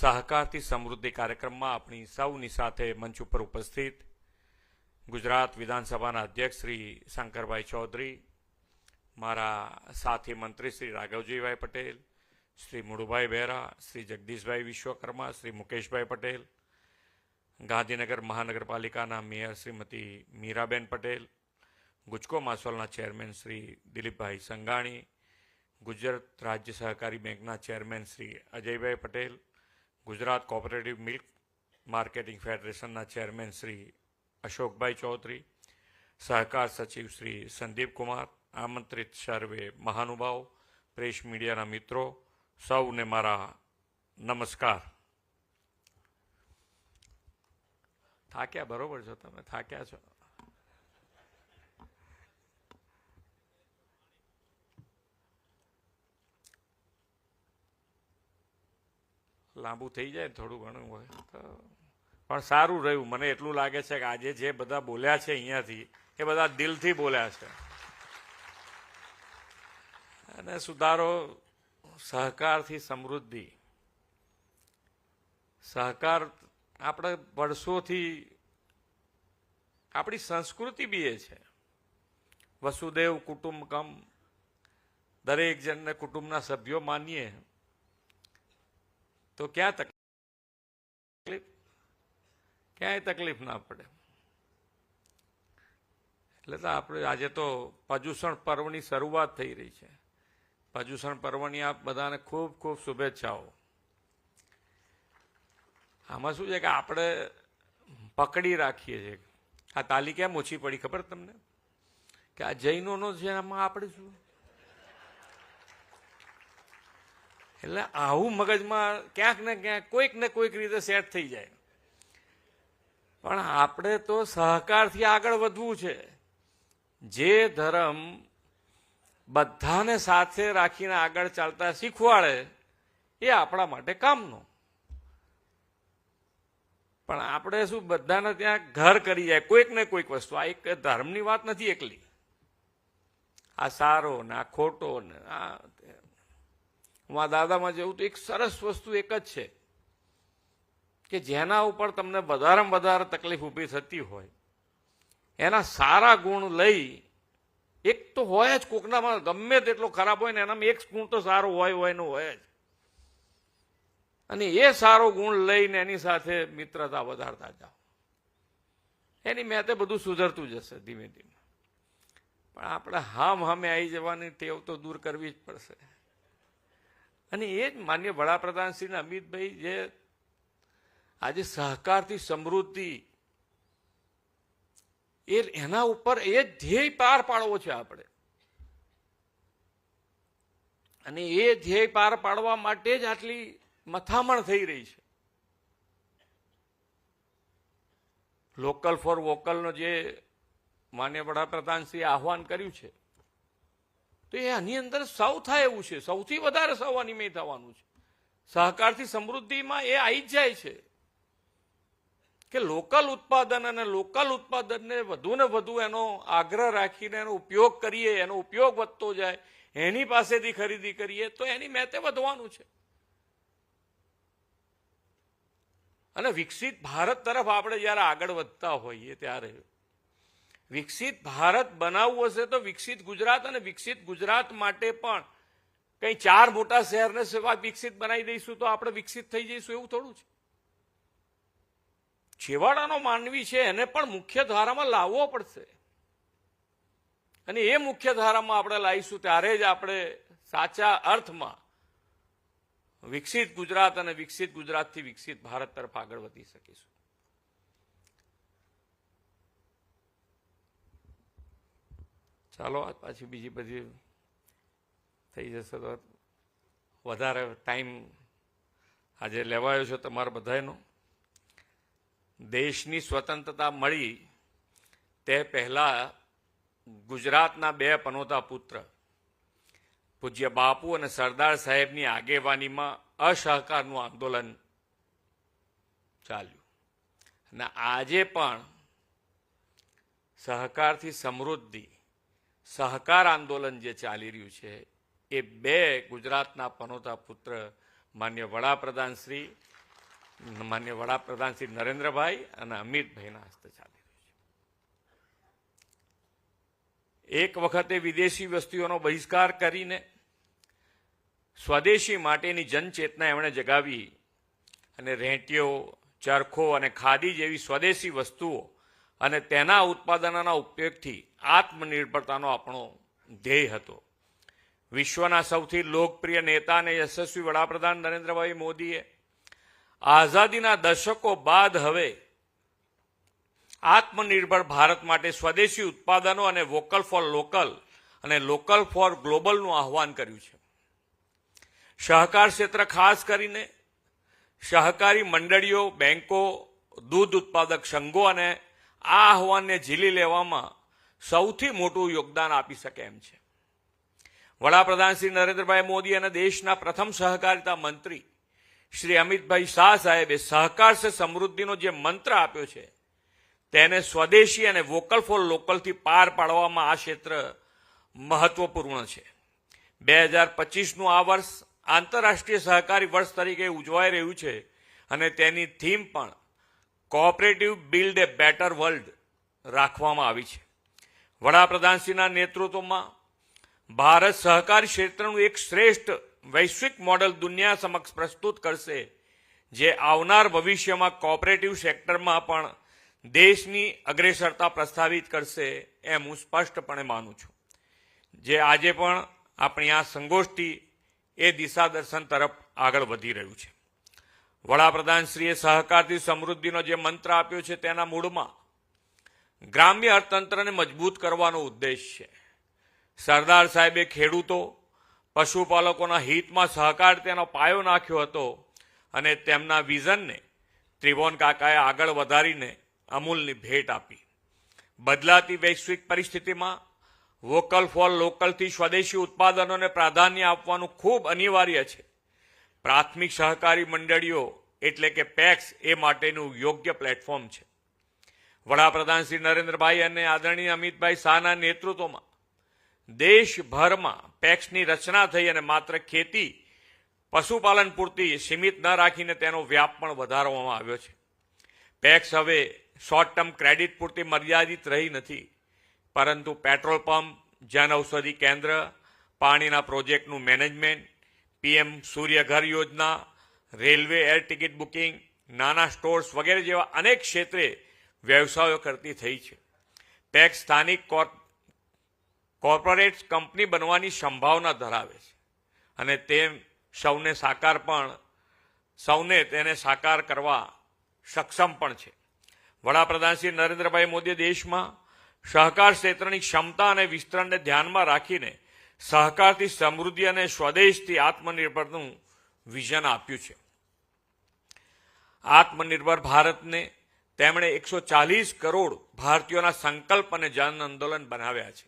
સહકારથી સમૃદ્ધિ કાર્યક્રમમાં આપણી સૌની સાથે મંચ ઉપર ઉપસ્થિત ગુજરાત વિધાનસભાના અધ્યક્ષ શ્રી શંકરભાઈ ચૌધરી, મારા સાથી મંત્રી શ્રી રાઘવજીભાઈ પટેલ, શ્રી મુળુભાઈ બહેરા, શ્રી જગદીશભાઈ વિશ્વકર્મા, શ્રી મુકેશભાઈ પટેલ, ગાંધીનગર મહાનગરપાલિકાના મેયર શ્રીમતી મીરાબેન પટેલ, ગુજકો માસોલના ચેરમેન શ્રી દિલીપભાઈ સંઘાણી, ગુજરાત રાજ્ય સહકારી બેંકના chairman Shri Ajaybhai Patel, Gujarat cooperative milk marketing ફેડરેશનના ચેરમેન શ્રી અશોકભાઈ ચૌધરી, સહકાર સચિવ શ્રી સંદીપ કુમાર, આમંત્રિત સર્વે મહાનુભાવ, પ્રેસ મીડિયાના મિત્રો, સૌને મારા નમસ્કાર. થાક્યા બરોબર છો? તમે થાક્યા છો? લાંબુ થઈ જાય થોડું ઘણું હોય તો પણ સારું રહ્યું. મને એટલું લાગે છે કે આજે જે બધા બોલ્યા છે અહીંયાથી એ બધા દિલથી બોલ્યા છે. અને સુધારો, સહકારથી સમૃદ્ધિ. સહકાર આપણે વર્ષોથી આપણી સંસ્કૃતિ બી એ છે. વસુદેવ કુટુંબકમ, દરેક જણને કુટુંબના સભ્યો માનીએ તો ક્યાં તકલીફ, ક્યાંય તકલીફ ના પડે. એટલે તો આપણે આજે તો પર્યુષણ પર્વની શરૂઆત થઈ રહી છે. પર્યુષણ પર્વની આપ બધાને ખૂબ ખૂબ શુભેચ્છાઓ. આમાં શું છે કે આપણે પકડી રાખીએ છીએ. આ તાલી કેમ ઓછી પડી ખબર તમને? કે આ જૈનોનો છે, આમાં આપણે શું? એટલે આવું મગજમાં ક્યાંક ને ક્યાંક કોઈક ને કોઈક રીતે સેટ થઈ જાય. પણ આપણે તો સહકારથી આગળ વધવું છે. જે ધર્મ બધાને સાથે રાખીને આગળ ચાલતા શીખવાડે એ આપણા માટે કામનો. પણ આપણે શું બધાને ત્યાં ઘર કરી જાય કોઈક ને કોઈક વસ્તુ. આ એક ધર્મની વાત નથી એકલી. આ સારો ને આ ખોટો ને આ દાદામાં જેવું તો એક સરસ વસ્તુ એક જ છે કે જેના ઉપર તમને વધારેમાં વધારે તકલીફ ઊભી થતી હોય એના સારા ગુણ લઈ, એક તો હોય જ કોકનામાં, ગમે તેટલો ખરાબ હોય ને એનામાં એક ગુણ તો સારો હોય ને હોય જ. અને એ સારો ગુણ લઈને એની સાથે મિત્રતા વધારતા જાઓ. એની મેતે બધું સુધરતું જશે ધીમે ધીમે. પણ આપણે હામે આવી જવાની ટેવ તો દૂર કરવી જ પડશે. અને એ જ માન્ય વડાપ્રધાન શ્રી અમિતભાઈ જે આજે સહકારથી સમૃદ્ધિ એના ઉપર એ ધ્યેય પાર પાડવો છે આપણે. અને એ ધ્યેય પાર પાડવા માટે જ આટલી મથામણ થઈ રહી છે. લોકલ ફોર વોકલનો જે માન્ય વડાપ્રધાન શ્રી આહવાન કર્યું છે તો એ આની અંદર સૌ થાય એવું છે. સૌથી વધારે સૌ અનિમય થવાનું છે. સહકારથી સમૃદ્ધિમાં એ આવી જ જાય છે કે લોકલ ઉત્પાદન અને લોકલ ઉત્પાદનને વધુ ને વધુ એનો આગ્રહ રાખીને એનો ઉપયોગ કરીએ, એનો ઉપયોગ વધતો જાય, એની પાસેથી ખરીદી કરીએ તો એની મેતે વધવાનું છે. અને વિકસિત ભારત તરફ આપણે જ્યારે આગળ વધતા હોઈએ ત્યારે વિકસિત ભારત બનાવવું હશે તો વિકસિત ગુજરાત, અને વિકસિત ગુજરાત માટે પણ કંઈ 4 મોટા શહેરને વિકસિત બનાવી દઈશું તો આપણે વિકસિત થઈ જઈશું એવું થોડું છે. છેવાડાનો માનવી છે એને પણ મુખ્ય ધારામાં લાવવો પડશે. અને એ મુખ્ય ધારામાં આપણે લાવીશું ત્યારે જ આપણે સાચા અર્થમાં વિકસિત ગુજરાત અને વિકસિત ગુજરાતથી વિકસિત ભારત તરફ આગળ વધી શકીશું. ચાલો પાછી બીજી બધી થઈ જશે તો વધારે ટાઈમ આજે લેવાયો છે તમારા બધાનો. દેશની સ્વતંત્રતા મળી તે પહેલા ગુજરાતના 2 પનોતા પુત્ર પૂજ્ય બાપુ અને સરદાર સાહેબની આગેવાનીમાં અસહકારનું આંદોલન ચાલ્યું. અને આજે પણ સહકારથી સમૃદ્ધિ, સહકાર આંદોલન જે ચાલી રહ્યું છે એ 2 ગુજરાતના પનોતા પુત્ર માન્ય વડાપ્રધાન શ્રી માન્ય વડાપ્રધાન શ્રી નરેન્દ્રભાઈ અને અમિતભાઈના હસ્તે ચાલી રહ્યું છે. એક વખતે વિદેશી વસ્તુઓનો બહિષ્કાર કરીને સ્વદેશી માટેની જનચેતના એમણે જગાવી અને રેંટિયો, ચરખો અને ખાદી જેવી સ્વદેશી વસ્તુઓ અને તેના ઉત્પાદનોના ઉપયોગથી આત્મનિર્ભરતાનો આપણો ધ્યેય હતો. વિશ્વના સૌથી લોકપ્રિય નેતા અને યશસ્વી વડાપ્રધાન નરેન્દ્રભાઈ મોદીએ આઝાદીના દશકો બાદ હવે આત્મનિર્ભર ભારત માટે સ્વદેશી ઉત્પાદનો અને વોકલ ફોર લોકલ અને લોકલ ફોર ગ્લોબલનું આહવાન કર્યું છે. સહકાર ક્ષેત્ર ખાસ કરીને સહકારી મંડળીઓ, બેંકો, દૂધ ઉત્પાદક સંઘો અને આ આહવાનને ઝીલી લેવામાં સૌથી મોટું યોગદાન આપી શકે એમ છે. વડાપ્રધાન શ્રી નરેન્દ્રભાઈ મોદી અને દેશના પ્રથમ સહકારિતા મંત્રી શ્રી અમિતભાઈ શાહ સાહેબે સહકાર સે સમૃદ્ધિનો જે મંત્ર આપ્યો છે તેને સ્વદેશી અને વોકલ ફોર લોકલથી પાર પાડવામાં આ ક્ષેત્ર મહત્વપૂર્ણ છે. 2025નું આ વર્ષ આંતરરાષ્ટ્રીય સહકારી વર્ષ તરીકે ઉજવાઈ રહ્યું છે અને તેની થીમ પણ કોઓપરેટિવ બિલ્ડ એ બેટર વર્લ્ડ રાખવામાં આવી છે. વડાપ્રધાનશ્રીના નેતૃત્વમાં ભારત સહકારી ક્ષેત્રનું એક શ્રેષ્ઠ વૈશ્વિક મોડલ દુનિયા સમક્ષ પ્રસ્તુત કરશે, જે આવનાર ભવિષ્યમાં કોઓપરેટિવ સેક્ટરમાં પણ દેશની અગ્રેસરતા પ્રસ્થાપિત કરશે એમ હું સ્પષ્ટપણે માનું છું. જે આજે પણ આપણી આ સંગોષ્ઠી એ દિશા દર્શન તરફ આગળ વધી રહ્યું છે. વડાપ્રધાનશ્રીએ સહકારથી સમૃદ્ધિનો જે મંત્ર આપ્યો છે તેના મૂળમાં ગ્રામ્ય અર્થતંત્રને મજબૂત કરવાનો ઉદ્દેશ છે. સરદાર સાહેબે ખેડૂતો, પશુપાલકોના હિતમાં સહકાર તેનો પાયો નાખ્યો હતો અને તેમના વિઝનને ત્રિભુવન કાકાએ આગળ વધારીને અમૂલની ભેટ આપી. બદલાતી વૈશ્વિક પરિસ્થિતિમાં વોકલ ફોર લોકલથી સ્વદેશી ઉત્પાદનોને પ્રાધાન્ય આપવાનું ખૂબ અનિવાર્ય છે. પ્રાથમિક સહકારી મંડળીઓ એટલે કે પેક્સ એ માટેનું યોગ્ય પ્લેટફોર્મ છે. વડાપ્રધાન શ્રી નરેન્દ્રભાઈ અને આદરણીય અમિતભાઈ શાહના નેતૃત્વમાં દેશભરમાં પેક્સની રચના થઈ અને માત્ર ખેતી, પશુપાલન પૂરતી સીમિત ન રાખીને તેનો વ્યાપ પણ વધારવામાં આવ્યો છે. પેક્સ હવે શોર્ટ ટર્મ ક્રેડિટ પૂરતી મર્યાદિત રહી નથી, પરંતુ પેટ્રોલ પંપ, જન ઔષધિ કેન્દ્ર, પાણીના પ્રોજેક્ટનું મેનેજમેન્ટ, પીએમ સૂર્યઘર યોજના, રેલવે એર ટિકિટ બુકિંગ, નાના સ્ટોર્સ વગેરે જેવા અનેક ક્ષેત્રે વ્યવસાયો કરતી થઈ છે. પેક્સ સ્થાનિક કોર્પોરેટ કંપની બનવાની સંભાવના ધરાવે છે અને તે સૌને તેને સાકાર કરવા સક્ષમ પણ છે. વડાપ્રધાન શ્રી નરેન્દ્રભાઈ મોદીએ દેશમાં સહકાર ક્ષેત્રની ક્ષમતા અને વિસ્તરણને ધ્યાનમાં રાખીને સહકારથી સમૃદ્ધિ અને સ્વદેશથી આત્મનિર્ભરનું વિઝન આપ્યું છે. આત્મનિર્ભર ભારતને તેમણે 140 કરોડ ભારતીયોના સંકલ્પ અને જન આંદોલન બનાવ્યા છે.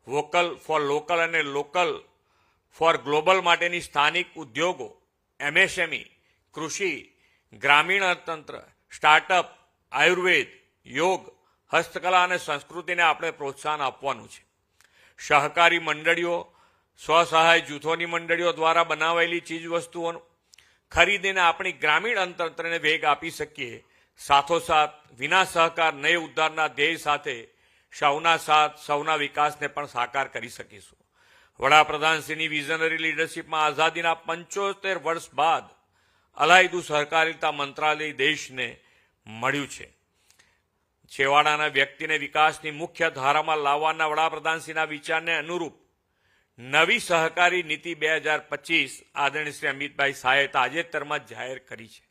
વોકલ ફોર લોકલ અને લોકલ ફોર ગ્લોબલ માટેની સ્થાનિક ઉદ્યોગો, એમએસએમઈ, કૃષિ, ગ્રામીણ અર્થતંત્ર, સ્ટાર્ટઅપ, આયુર્વેદ, યોગ, હસ્તકલા અને સંસ્કૃતિને આપણે પ્રોત્સાહન આપવાનું છે. સહકારી મંડળીઓ, સ્વસહાય જૂથોની મંડળીઓ દ્વારા બનાવેલી ચીજવસ્તુઓનું ખરીદીને આપણી ગ્રામીણ અર્થતંત્રને વેગ આપી શકીએ. સાથોસાથ વિના સહકાર નય ઉદ્ધારના ધ્યેય સાથે સૌના સાથ, સૌના વિકાસને પણ સાકાર કરી શકીશું. વડાપ્રધાનશ્રીની વિઝનરી લીડરશીપમાં આઝાદીના 75 વર્ષ બાદ અલાયદું સહકારિતા મંત્રાલય દેશને મળ્યું છે. છેવાડાના વ્યક્તિને વિકાસની મુખ્ય ધારામાં લાવવાના વડાપ્રધાનશ્રીના વિચારને અનુરૂપ નવી સહકારી નીતિ 2025 આદરણીય શ્રી અમિતભાઈ શાહે તાજેતરમાં જ જાહેર કરી છે.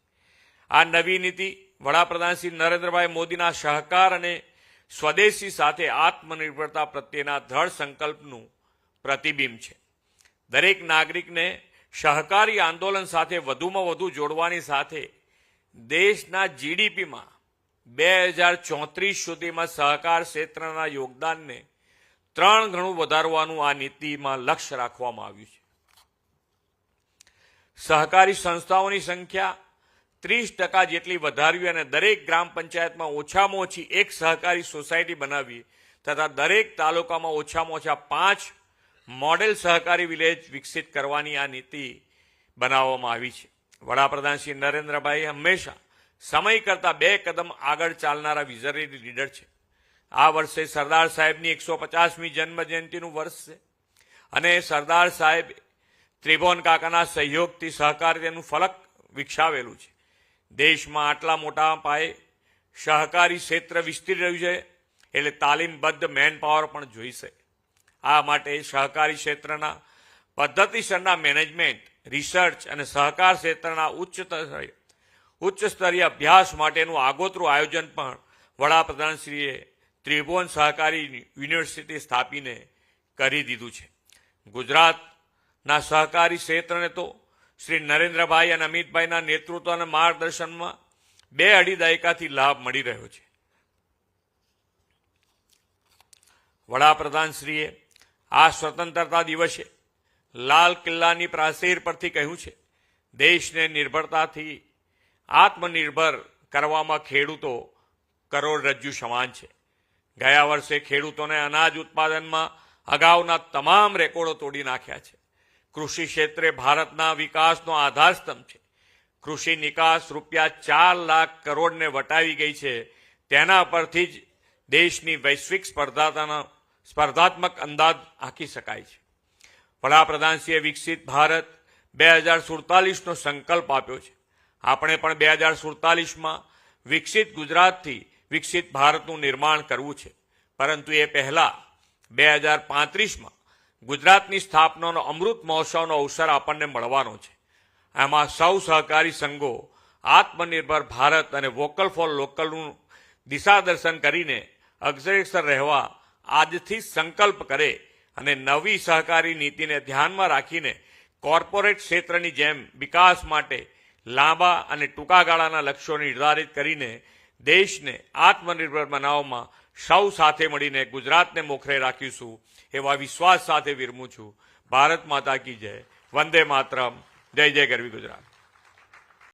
આ નવી નીતિ વડાપ્રધાન શ્રી નરેન્દ્રભાઈ મોદીના સહકાર અને સ્વદેશી સાથે આત્મનિર્ભરતા પ્રત્યેના દ્રઢ સંકલ્પનું પ્રતિબિંબ છે. દરેક નાગરિકને સહકારી આંદોલન સાથે વધુમાં વધુ જોડવાની સાથે દેશના જીડીપીમાં 2034 સુધીમાં સહકાર ક્ષેત્રના યોગદાનને 3 ગણું વધારવાનું આ નીતિમાં લક્ષ્ય રાખવામાં આવ્યું છે. સહકારી સંસ્થાઓની સંખ્યા 30% જેટલી વધારવી અને દરેક ગ્રામ પંચાયતમાં ઓછામાં ઓછી એક સહકારી સોસાયટી બનાવવી તથા દરેક તાલુકામાં ઓછામાં ઓછા 5 મોડેલ સહકારી વિલેજ વિકસિત કરવાની આ નીતિ બનાવવામાં આવી છે. વડાપ્રધાન શ્રી નરેન્દ્રભાઈ હંમેશા સમય કરતાં 2 કદમ આગળ ચાલનારા વિઝનરી લીડર છે. આ વર્ષે સરદાર સાહેબની 150મી જન્મ જયંતિનું વર્ષ છે અને સરદાર સાહેબ ત્રિભુવન કાકાના સહયોગથી સહકારિતાનું ફલક વિકસાવેલું છે. દેશમાં આટલા મોટા પાયે સહકારી ક્ષેત્ર વિસ્તરી રહ્યું છે એટલે તાલીમબદ્ધ મેન પાવર પણ જોઈશે. આ માટે સહકારી ક્ષેત્રના પદ્ધતિસરના મેનેજમેન્ટ, રિસર્ચ અને સહકાર ક્ષેત્રના ઉચ્ચ સ્તરીય અભ્યાસ માટેનું આગોતરું આયોજન પણ વડાપ્રધાનશ્રીએ ત્રિભુવન સહકારી યુનિવર્સિટી સ્થાપીને કરી દીધું છે. ગુજરાતના સહકારી ક્ષેત્રને તો શ્રી નરેન્દ્રભાઈ અને અમિતભાઈના નેતૃત્વ અને માર્ગદર્શનમાં 2-2.5 દાયકાથી લાભ મળી રહ્યો છે. વડાપ્રધાનશ્રીએ આ સ્વતંત્રતા દિવસે લાલ કિલ્લાની પ્રાચીર પરથી કહ્યું છે, દેશને નિર્ભરતાથી આત્મનિર્ભર કરવામાં ખેડૂતો કરોડરજ્જુ સમાન છે. ગયા વર્ષે ખેડૂતોને અનાજ ઉત્પાદનમાં અગાઉના તમામ રેકોર્ડો તોડી નાખ્યા છે. કૃષિ ક્ષેત્રે ભારતના વિકાસનો આધારસ્તંભ છે. કૃષિ નિકાસ ₹4 લાખ કરોડને વટાવી ગઈ છે. તેના પરથી જ દેશની વૈશ્વિક સ્પર્ધાત્મક અંદાજ આંકી શકાય છે. વડાપ્રધાનશ્રીએ વિકસિત ભારત 2047નો સંકલ્પ આપ્યો છે. આપણે પણ 2047માં વિકસિત ગુજરાતથી વિકસિત ભારતનું નિર્માણ કરવું છે. પરંતુ એ પહેલા 2035માં ગુજરાતની સ્થાપનાનો અમૃત મહોત્સવનો અવસર આપણને મળવાનો છે. આમાં સૌ સહકારી સંઘો આત્મનિર્ભર ભારત અને વોકલ ફોર લોકલનું દિશાદર્શન કરીને અગ્રેસર રહેવા આજથી સંકલ્પ કરે અને નવી સહકારી નીતિને ધ્યાનમાં રાખીને કોર્પોરેટ ક્ષેત્રની જેમ વિકાસ માટે લાંબા અને ટૂંકા ગાળાના લક્ષ્યો નિર્ધારિત કરીને દેશને આત્મનિર્ભર બનાવવામાં સૌ સાથે મળીને ગુજરાતને મોખરે રાખીશું એવા વિશ્વાસ સાથે વિરમું છું. ભારત માતા કી જય. વંદે માતરમ. જય જય ગરવી ગુજરાત.